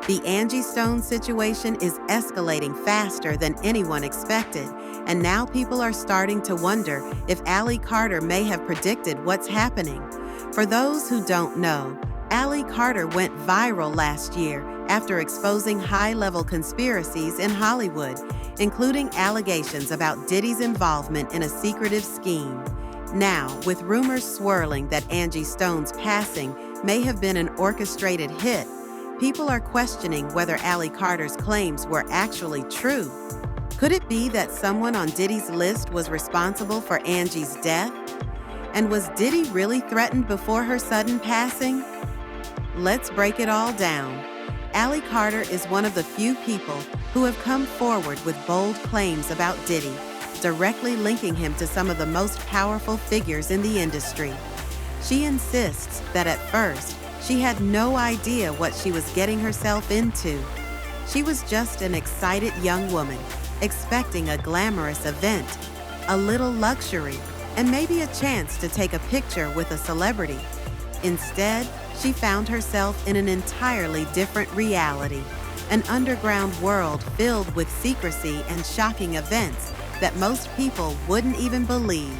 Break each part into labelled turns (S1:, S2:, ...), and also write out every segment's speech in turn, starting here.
S1: The Angie Stone situation is escalating faster than anyone expected, and now people are starting to wonder if Ally Carter may have predicted what's happening. For those who don't know, Ally Carter went viral last year after exposing high-level conspiracies in Hollywood, including allegations about Diddy's involvement in a secretive scheme. Now, with rumors swirling that Angie Stone's passing may have been an orchestrated hit, people are questioning whether Ally Carter's claims were actually true. Could it be that someone on Diddy's list was responsible for Angie's death? And was Diddy really threatened before her sudden passing? Let's break it all down. Ally Carter is one of the few people who have come forward with bold claims about Diddy, directly linking him to some of the most powerful figures in the industry. She insists that at first, she had no idea what she was getting herself into. She was just an excited young woman, expecting a glamorous event, a little luxury, and maybe a chance to take a picture with a celebrity. Instead, she found herself in an entirely different reality, an underground world filled with secrecy and shocking events that most people wouldn't even believe.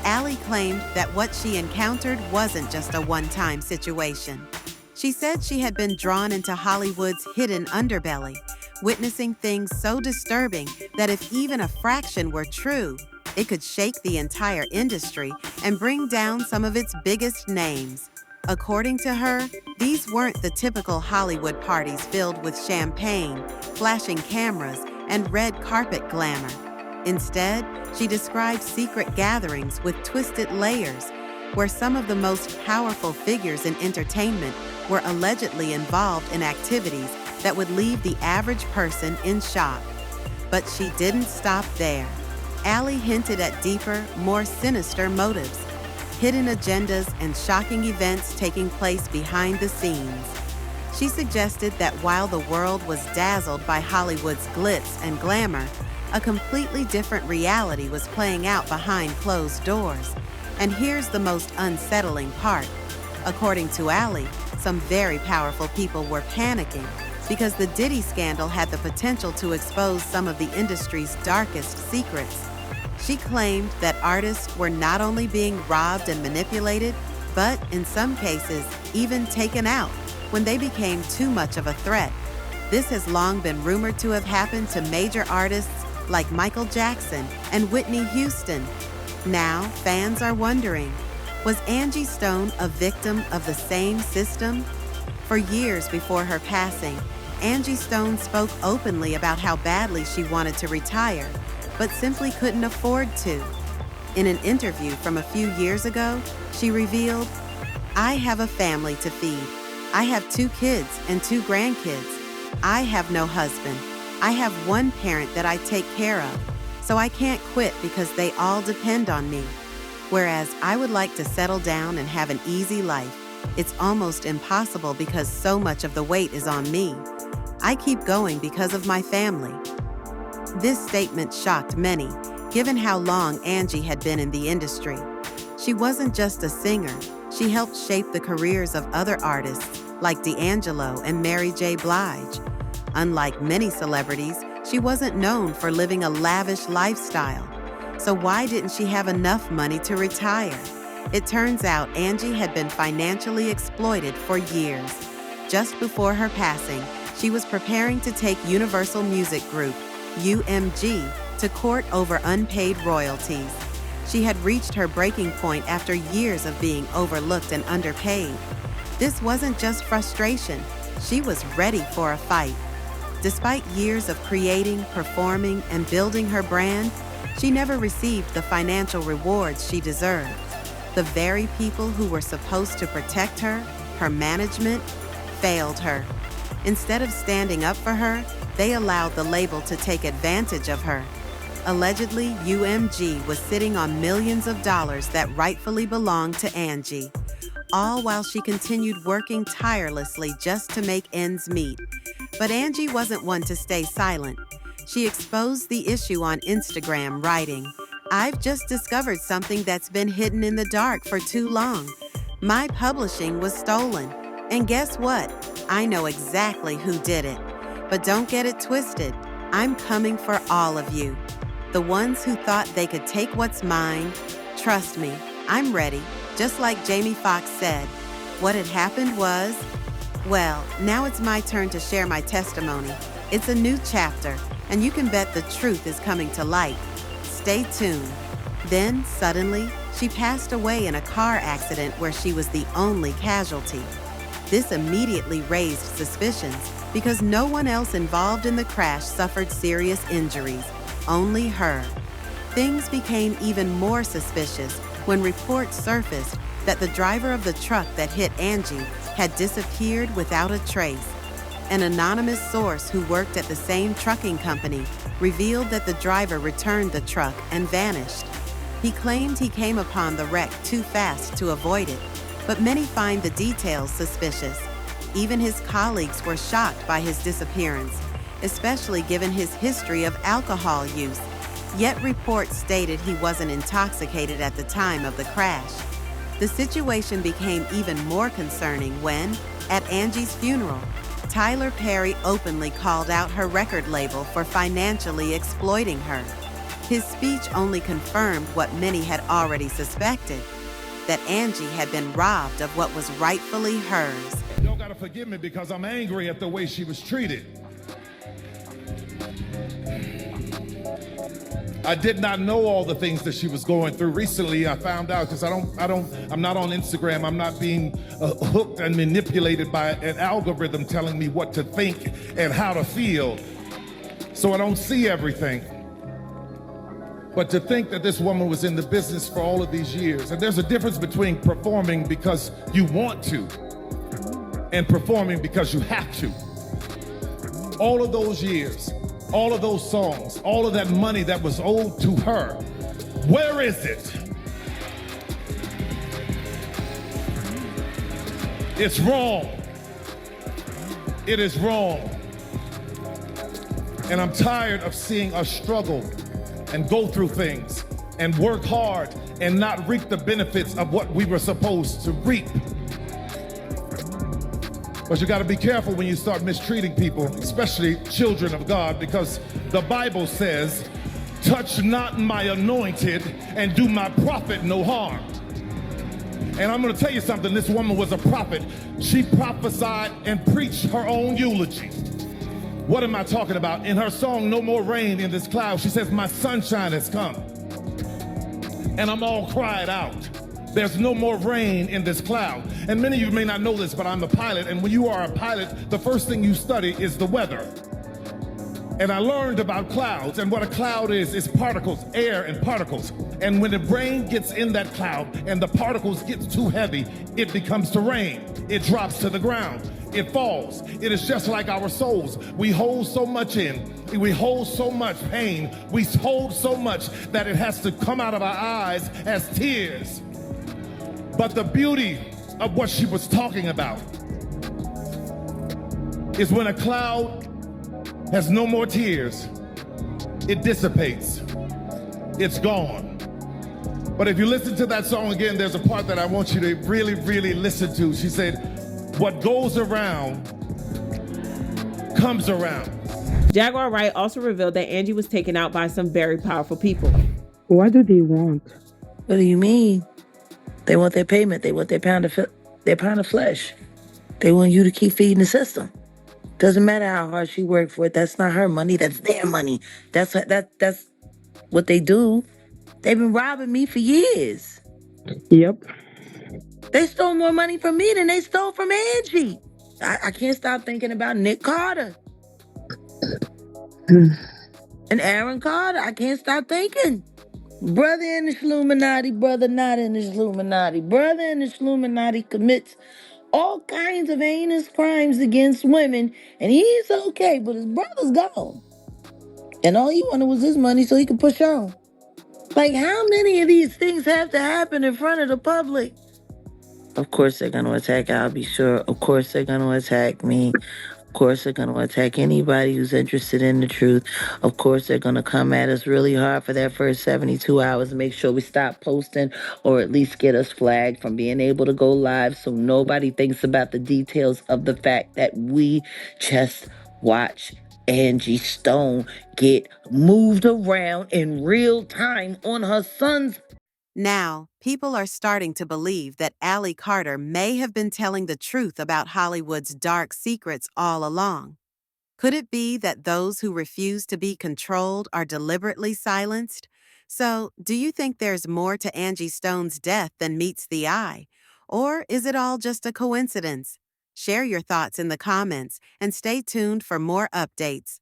S1: Ally claimed that what she encountered wasn't just a one-time situation. She said she had been drawn into Hollywood's hidden underbelly, witnessing things so disturbing that if even a fraction were true, it could shake the entire industry and bring down some of its biggest names. According to her, these weren't the typical Hollywood parties filled with champagne, flashing cameras, and red carpet glamour. Instead, she described secret gatherings with twisted layers, where some of the most powerful figures in entertainment were allegedly involved in activities that would leave the average person in shock. But she didn't stop there. Ally hinted at deeper, more sinister motives, hidden agendas, and shocking events taking place behind the scenes. She suggested that while the world was dazzled by Hollywood's glitz and glamour, a completely different reality was playing out behind closed doors. And here's the most unsettling part. According to Ally, some very powerful people were panicking because the Diddy scandal had the potential to expose some of the industry's darkest secrets. She claimed that artists were not only being robbed and manipulated, but in some cases, even taken out when they became too much of a threat. This has long been rumored to have happened to major artists like Michael Jackson and Whitney Houston. Now, fans are wondering, was Angie Stone a victim of the same system? For years before her passing, Angie Stone spoke openly about how badly she wanted to retire, but simply couldn't afford to. In an interview from a few years ago, she revealed, "I have a family to feed. I have 2 kids and 2 grandkids. I have no husband. I have one parent that I take care of, so I can't quit because they all depend on me. Whereas I would like to settle down and have an easy life. It's almost impossible because so much of the weight is on me. I keep going because of my family." This statement shocked many, given how long Angie had been in the industry. She wasn't just a singer. She helped shape the careers of other artists like D'Angelo and Mary J. Blige. Unlike many celebrities, she wasn't known for living a lavish lifestyle. So why didn't she have enough money to retire? It turns out Angie had been financially exploited for years. Just before her passing, she was preparing to take Universal Music Group, UMG, to court over unpaid royalties. She had reached her breaking point after years of being overlooked and underpaid. This wasn't just frustration. She was ready for a fight. Despite years of creating, performing, and building her brand, she never received the financial rewards she deserved. The very people who were supposed to protect her, her management, failed her. Instead of standing up for her, they allowed the label to take advantage of her. Allegedly, UMG was sitting on millions of dollars that rightfully belonged to Angie, all while she continued working tirelessly just to make ends meet. But Angie wasn't one to stay silent. She exposed the issue on Instagram, writing, "I've just discovered something that's been hidden in the dark for too long. My publishing was stolen. And guess what? I know exactly who did it. But don't get it twisted. I'm coming for all of you. The ones who thought they could take what's mine. Trust me, I'm ready. Just like Jamie Foxx said, what had happened was, well, now it's my turn to share my testimony. It's a new chapter, and you can bet the truth is coming to light. Stay tuned. Then, suddenly, she passed away in a car accident where she was the only casualty. This immediately raised suspicions because no one else involved in the crash suffered serious injuries, only her. Things became even more suspicious when reports surfaced that the driver of the truck that hit Angie had disappeared without a trace. An anonymous source who worked at the same trucking company revealed that the driver returned the truck and vanished. He claimed he came upon the wreck too fast to avoid it, but many find the details suspicious. Even his colleagues were shocked by his disappearance, especially given his history of alcohol use. Yet reports stated he wasn't intoxicated at the time of the crash. The situation became even more concerning when, at Angie's funeral, Tyler Perry openly called out her record label for financially exploiting her. His speech only confirmed what many had already suspected, that Angie had been robbed of what was rightfully hers.
S2: Y'all gotta forgive me because I'm angry at the way she was treated. I did not know all the things that she was going through. Recently, I found out because I'm not on Instagram. I'm not being hooked and manipulated by an algorithm telling me what to think and how to feel. So I don't see everything. But to think that this woman was in the business for all of these years, and there's a difference between performing because you want to and performing because you have to. All of those years, all of those songs, all of that money that was owed to her, where is it? It's wrong. It is wrong. And I'm tired of seeing us struggle and go through things and work hard and not reap the benefits of what we were supposed to reap. But you gotta be careful when you start mistreating people, especially children of God, because the Bible says, touch not my anointed and do my prophet no harm. And I'm gonna tell you something, this woman was a prophet. She prophesied and preached her own eulogy. What am I talking about? In her song, No More Rain in This Cloud, she says, my sunshine has come. And I'm all cried out. There's no more rain in this cloud. And many of you may not know this, but I'm a pilot. And when you are a pilot, the first thing you study is the weather. And I learned about clouds. And what a cloud is particles, air and particles. And when the rain gets in that cloud and the particles get too heavy, it becomes to rain. It drops to the ground. It falls. It is just like our souls. We hold so much in. We hold so much pain. We hold so much that it has to come out of our eyes as tears. But the beauty of what she was talking about is when a cloud has no more tears, it dissipates. It's gone. But if you listen to that song again, there's a part that I want you to really, really listen to. She said, what goes around comes around.
S3: Jaguar Wright also revealed that Angie was taken out by some very powerful people.
S4: What do they want?
S5: What do you mean? They want their payment. They want their pound of flesh. They want you to keep feeding the system. Doesn't matter how hard she worked for it. That's not her money. That's their money. That's what they do. They've been robbing me for years.
S4: Yep.
S5: They stole more money from me than they stole from Angie. I can't stop thinking about Nick Carter. And Aaron Carter. I can't stop thinking. Brother in the Illuminati, brother not in the Illuminati. Brother in the Illuminati commits all kinds of heinous crimes against women, and he's okay, but his brother's gone. And all he wanted was his money so he could push on. Like, how many of these things have to happen in front of the public? Of course they're going to attack, I'll be sure. Of course they're going to attack me. Of course, they're going to attack anybody who's interested in the truth. Of course, they're going to come at us really hard for that first 72 hours, make sure we stop posting or at least get us flagged from being able to go live so nobody thinks about the details of the fact that we just watch Angie Stone get moved around in real time on her son's.
S1: Now, people are starting to believe that Ally Carter may have been telling the truth about Hollywood's dark secrets all along. Could it be that those who refuse to be controlled are deliberately silenced? So, do you think there's more to Angie Stone's death than meets the eye? Or is it all just a coincidence? Share your thoughts in the comments and stay tuned for more updates.